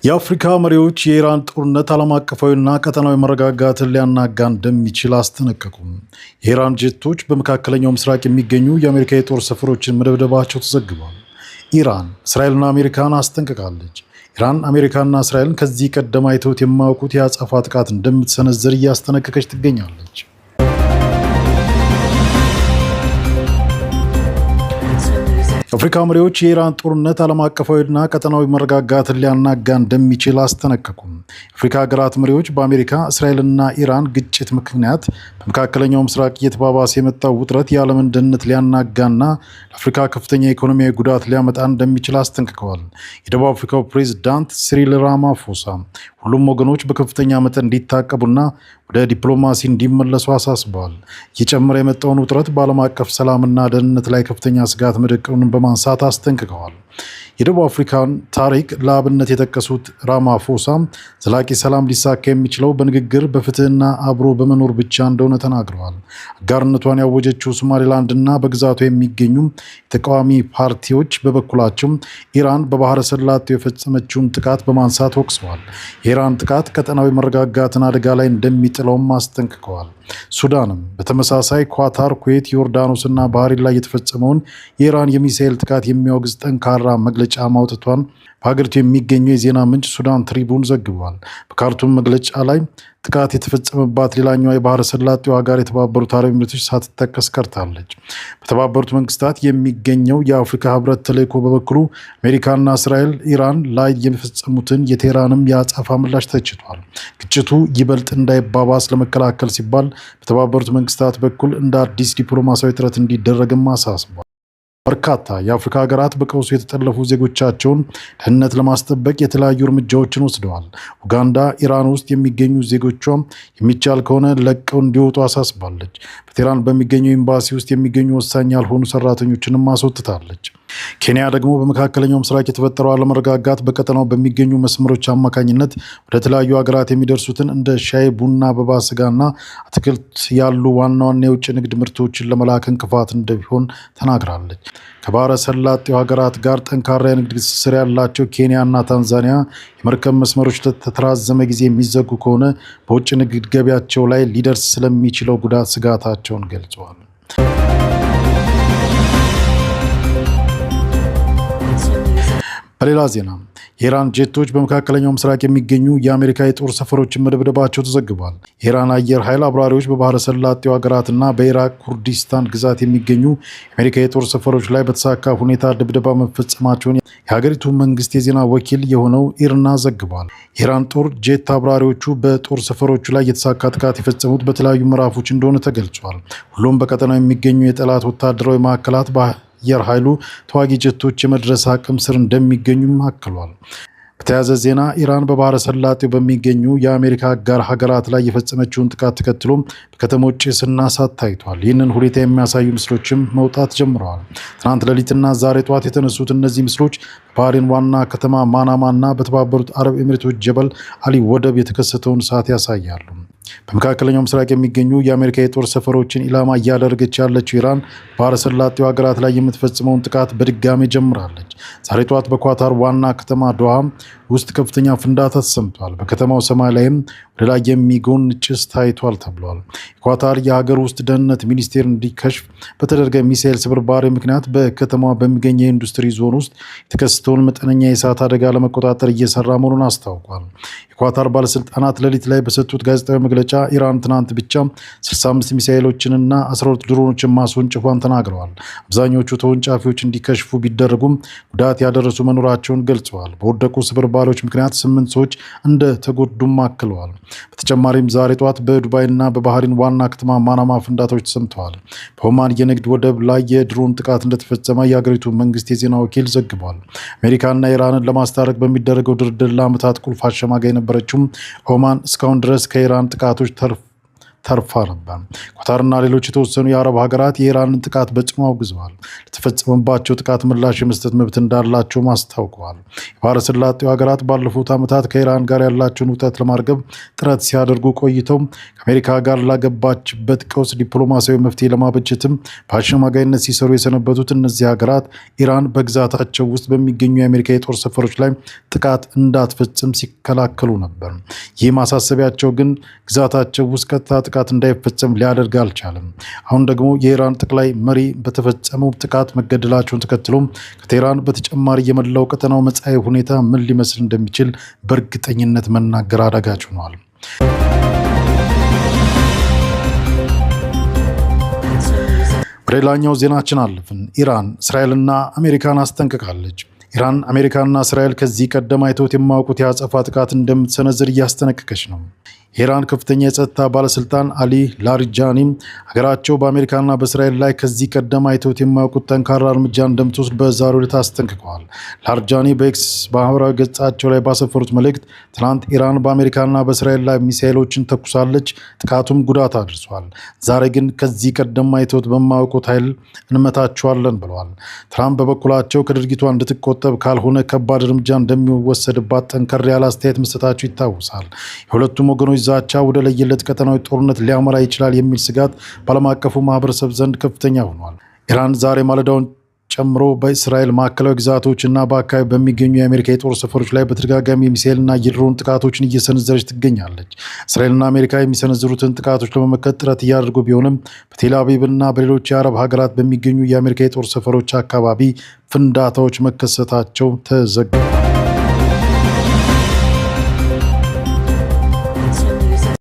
የአፍሪካ መሪዎች የኢራን ጦርነት ዓለም አቀፋዊና ቀጠናዊ መረጋጋትን ሊያናጋ እንደሚችል አስጠነቀቁ። የኢራን ጄቶች በመካከለኛው ምስራቅ የሚገኙ የአሜሪካ የጦር ሰፈሮችን መደብደባቸው ተዘግቧል። ኢራን እስራኤልና አሜሪካን አስጠንቅቃለች። ኢራን አሜሪካና እስራኤልን ከዚህ ቀደም አይተውት የማያውቁት የአጸፋ ጥቃት እንደምትሰነዝር እያስጠነቀቀች ትገኛለች። የአፍሪካ መሪዎች የኢራን ጦርነት ዓለም አቀፋዊና ቀጠናዊ መረጋጋትን ሊያናጋ እንደሚችል አስጠነቀቁ። የአፍሪካ ሀገራት መሪዎች በአሜሪካ እስራኤልና ኢራን ግጭት ምክንያት በመካከለኛው ምስራቅ እየተባባሰ የመጣው ውጥረት የዓለምን ደህንነት ሊያናጋና ለአፍሪካ ከፍተኛ ኢኮኖሚያዊ ጉዳት ሊያመጣ እንደሚችል አስጠንቅቀዋል። የደቡብ አፍሪካው ፕሬዝዳንት ሲሪል ራማፎሳ ሁሉም ወገኖች በከፍተኛ መጠን እንዲታቀቡና ወደ ዲፕሎማሲ እንዲመለሱ አሳስበዋል። እየጨመረ የመጣውን ውጥረት በዓለም አቀፍ ሰላምና ደህንነት ላይ ከፍተኛ ስጋት መደቀኑን በማንሳት አስጠንቅቀዋል። የደቡብ አፍሪካን ታሪክ ለአብነት የጠቀሱት ራማፎሳ ዘላቂ ሰላም ሊሳካ የሚችለው በንግግር በፍትህና አብሮ በመኖር ብቻ እንደሆነ ተናግረዋል። አጋርነቷን ያወጀችው ሶማሌላንድና በግዛቷ የሚገኙ ተቃዋሚ ፓርቲዎች በበኩላቸው ኢራን በባህረ ሰላጤው የፈጸመችውን ጥቃት በማንሳት ወቅሰዋል። የኢራን ጥቃት ቀጠናዊ መረጋጋትን አደጋ ላይ እንደሚጥለውም አስጠንቅቀዋል። ሱዳንም በተመሳሳይ ኳታር፣ ኩዌት፣ ዮርዳኖስና ባህሬን ላይ የተፈጸመውን የኢራን የሚሳኤል ጥቃት የሚያወግዝ ጠንካራ መግለጫ ማውጣቷን በሀገሪቱ የሚገኘው የዜና ምንጭ ሱዳን ትሪቡን ዘግቧል። በካርቱም መግለጫ ላይ ጥቃት የተፈጸመባት ሌላኛዋ የባህረ ሰላጤው ሀገር የተባበሩት አረብ ኤሚሬቶች ሳትጠቀስ ቀርታለች። በተባበሩት መንግስታት የሚገኘው የአፍሪካ ህብረት ተልዕኮ በበኩሉ አሜሪካና እስራኤል ኢራን ላይ የፈጸሙትን የቴህራንም የአጸፋ ምላሽ ተችቷል። ግጭቱ ይበልጥ እንዳይባባስ ለመከላከል ሲባል በተባበሩት መንግስታት በኩል እንደ አዲስ ዲፕሎማሲያዊ ጥረት እንዲደረግም አሳስቧል። በርካታ የአፍሪካ ሀገራት በቀውሱ የተጠለፉ ዜጎቻቸውን ደህንነት ለማስጠበቅ የተለያዩ እርምጃዎችን ወስደዋል። ኡጋንዳ ኢራን ውስጥ የሚገኙ ዜጎቿ የሚቻል ከሆነ ለቀው እንዲወጡ አሳስባለች። በቴህራን በሚገኘው ኤምባሲ ውስጥ የሚገኙ ወሳኝ ያልሆኑ ሰራተኞችንም አስወጥታለች። ኬንያ ደግሞ በመካከለኛው ምስራቅ የተፈጠረው አለመረጋጋት በቀጠናው በሚገኙ መስመሮች አማካኝነት ወደ ተለያዩ ሀገራት የሚደርሱትን እንደ ሻይ፣ ቡና፣ አበባ፣ ስጋና አትክልት ያሉ ዋና ዋና የውጭ ንግድ ምርቶችን ለመላክ እንቅፋት እንደሚሆን ተናግራለች። ከባህረ ሰላጤው ሀገራት ጋር ጠንካራ የንግድ ትስስር ያላቸው ኬንያና ታንዛኒያ የመርከብ መስመሮች ለተራዘመ ጊዜ የሚዘጉ ከሆነ በውጭ ንግድ ገበያቸው ላይ ሊደርስ ስለሚችለው ጉዳት ስጋታቸውን ገልጸዋል። በሌላ ዜና የኢራን ጄቶች በመካከለኛው ምስራቅ የሚገኙ የአሜሪካ የጦር ሰፈሮችን መደብደባቸው ተዘግቧል። የኢራን አየር ኃይል አብራሪዎች በባህረ ሰላጤው ሀገራትና በኢራቅ ኩርዲስታን ግዛት የሚገኙ የአሜሪካ የጦር ሰፈሮች ላይ በተሳካ ሁኔታ ድብደባ መፈጸማቸውን የሀገሪቱ መንግስት የዜና ወኪል የሆነው ኢርና ዘግቧል። የኢራን ጦር ጄት አብራሪዎቹ በጦር ሰፈሮቹ ላይ የተሳካ ጥቃት የፈጸሙት በተለያዩ ምዕራፎች እንደሆነ ተገልጿል። ሁሉም በቀጠናው የሚገኙ የጠላት ወታደራዊ ማዕከላት አየር ኃይሉ ተዋጊ ጀቶች የመድረስ አቅም ስር እንደሚገኙም አክሏል። በተያያዘ ዜና ኢራን በባህረ ሰላጤው በሚገኙ የአሜሪካ አጋር ሀገራት ላይ የፈጸመችውን ጥቃት ተከትሎ በከተሞች ጭስና እሳት ታይቷል። ይህንን ሁኔታ የሚያሳዩ ምስሎችም መውጣት ጀምረዋል። ትናንት ሌሊትና ዛሬ ጠዋት የተነሱት እነዚህ ምስሎች በባህሬን ዋና ከተማ ማናማና በተባበሩት አረብ ኤሚሬቶች ጀበል አሊ ወደብ የተከሰተውን እሳት ያሳያሉ። በመካከለኛው ምስራቅ የሚገኙ የአሜሪካ የጦር ሰፈሮችን ኢላማ እያደረገች ያለችው ኢራን ባህረ ሰላጤው ሀገራት ላይ የምትፈጽመውን ጥቃት በድጋሚ ጀምራለች። ዛሬ ጠዋት በኳታር ዋና ከተማ ዶሃ ውስጥ ከፍተኛ ፍንዳታ ተሰምቷል። በከተማው ሰማይ ላይም ወደ ላይ የሚጎን ጭስ ታይቷል ተብሏል። የኳታር የሀገር ውስጥ ደህንነት ሚኒስቴር እንዲከሽፍ በተደረገ ሚሳኤል ስብርባሪ ምክንያት በከተማዋ በሚገኝ የኢንዱስትሪ ዞን ውስጥ የተከሰተውን መጠነኛ የእሳት አደጋ ለመቆጣጠር እየሰራ መሆኑን አስታውቋል። የኳታር ባለስልጣናት ሌሊት ላይ በሰጡት ጋዜጣዊ መግለጫ ኢራን ትናንት ብቻ 65 ሚሳኤሎችንና 12 ድሮኖችን ማስወንጨፏን ተናግረዋል። አብዛኞቹ ተወንጫፊዎች እንዲከሽፉ ቢደረጉም ጉዳት ያደረሱ መኖራቸውን ገልጸዋል። በወደቁ ስብርባሪዎች ምክንያት 8 ሰዎች እንደተጎዱም አክለዋል። በተጨማሪም ዛሬ ጠዋት በዱባይና በባህሪን ዋና ከተማ ማናማ ፍንዳታዎች ተሰምተዋል። በኦማን የንግድ ወደብ ላይ የድሮን ጥቃት እንደተፈጸመ የሀገሪቱ መንግስት የዜና ወኪል ዘግቧል። አሜሪካና ኢራንን ለማስታረቅ በሚደረገው ድርድር ለዓመታት ቁልፍ አሸማጋይ የነበረችው ኦማን እስካሁን ድረስ ከኢራን ጥቃቶች ተርፋ ነበር። ኳታርና ሌሎች የተወሰኑ የአረብ ሀገራት የኢራንን ጥቃት በጽኑ አውግዘዋል። ለተፈጸመባቸው ጥቃት ምላሽ የመስጠት መብት እንዳላቸውም አስታውቀዋል። የባሕረ ሰላጤው ሀገራት ባለፉት ዓመታት ከኢራን ጋር ያላቸውን ውጥረት ለማርገብ ጥረት ሲያደርጉ ቆይተው ከአሜሪካ ጋር ላገባችበት ቀውስ ዲፕሎማሲያዊ መፍትሄ ለማበጀትም በአሸማጋይነት ሲሰሩ የሰነበቱት እነዚህ ሀገራት ኢራን በግዛታቸው ውስጥ በሚገኙ የአሜሪካ የጦር ሰፈሮች ላይ ጥቃት እንዳትፈጽም ሲከላከሉ ነበር። ይህ ማሳሰቢያቸው ግን ግዛታቸው ውስጥ ቀጥታ ጥቃት እንዳይፈጸም ሊያደርግ አልቻለም። አሁን ደግሞ የኢራን ጠቅላይ መሪ በተፈጸመው ጥቃት መገደላቸውን ተከትሎ ከቴህራን በተጨማሪ የመላው ቀጠናው መጻኢ ሁኔታ ምን ሊመስል እንደሚችል በእርግጠኝነት መናገር አዳጋች ሆኗል። ወደ ሌላኛው ዜናችን አለፍን። ኢራን እስራኤልና አሜሪካን አስጠንቅቃለች። ኢራን አሜሪካና እስራኤል ከዚህ ቀደም አይተውት የማያውቁት የአጸፋ ጥቃት እንደምትሰነዝር እያስጠነቀቀች ነው። የኢራን ከፍተኛ የጸጥታ ባለስልጣን አሊ ላሪጃኒ ሀገራቸው በአሜሪካና በእስራኤል ላይ ከዚህ ቀደም አይተውት የማያውቁት ጠንካራ እርምጃ እንደምትወስድ በዛሬው ዕለት አስጠንቅቀዋል። ላሪጃኒ በኤክስ ማህበራዊ ገጻቸው ላይ ባሰፈሩት መልእክት ትናንት ኢራን በአሜሪካና በእስራኤል ላይ ሚሳኤሎችን ተኩሳለች፣ ጥቃቱም ጉዳት አድርሷል። ዛሬ ግን ከዚህ ቀደም አይተውት በማያውቁት ኃይል እንመታቸዋለን ብለዋል። ትራምፕ በበኩላቸው ከድርጊቷ እንድትቆጠብ ካልሆነ ከባድ እርምጃ እንደሚወሰድባት ጠንከር ያለ አስተያየት መስጠታቸው ይታወሳል። የሁለቱም ወገኖች ዛቻ ወደ ለየለት ቀጠናዊ ጦርነት ሊያመራ ይችላል የሚል ስጋት በዓለም አቀፉ ማህበረሰብ ዘንድ ከፍተኛ ሆኗል። ኢራን ዛሬ ማለዳውን ጨምሮ በእስራኤል ማዕከላዊ ግዛቶች እና በአካባቢ በሚገኙ የአሜሪካ የጦር ሰፈሮች ላይ በተደጋጋሚ የሚሳኤልና የድሮን ጥቃቶችን እየሰነዘረች ትገኛለች። እስራኤልና አሜሪካ የሚሰነዝሩትን ጥቃቶች ለመመከት ጥረት እያደረጉ ቢሆንም በቴል አቪቭ እና በሌሎች የአረብ ሀገራት በሚገኙ የአሜሪካ የጦር ሰፈሮች አካባቢ ፍንዳታዎች መከሰታቸው ተዘግቧል።